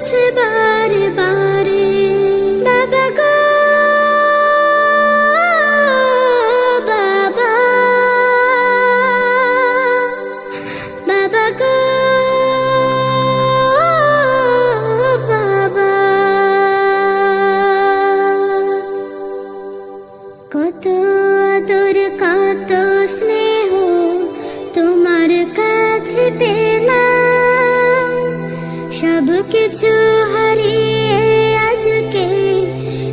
কাছে বারে বারে। বাবা গো বাবা, বাবা গো বাবা। কত আদর কত স্নেহ তোমার কাছে পেলাম, সব কিছু হারিয়ে আজকে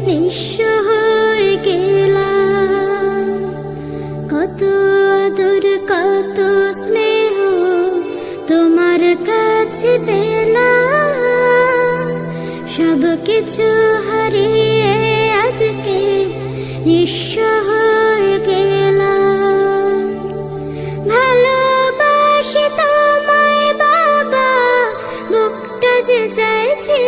নিঃস্ব হয়ে গেলাম। কত আদর কত স্নেহ তোমার কাছে পেলাম, সব কিছু হারিয়ে আজকে নিঃস্ব হয়ে গেলাম। ভালোবাসি তোমায় বাবা, বুকটা যে চাইছি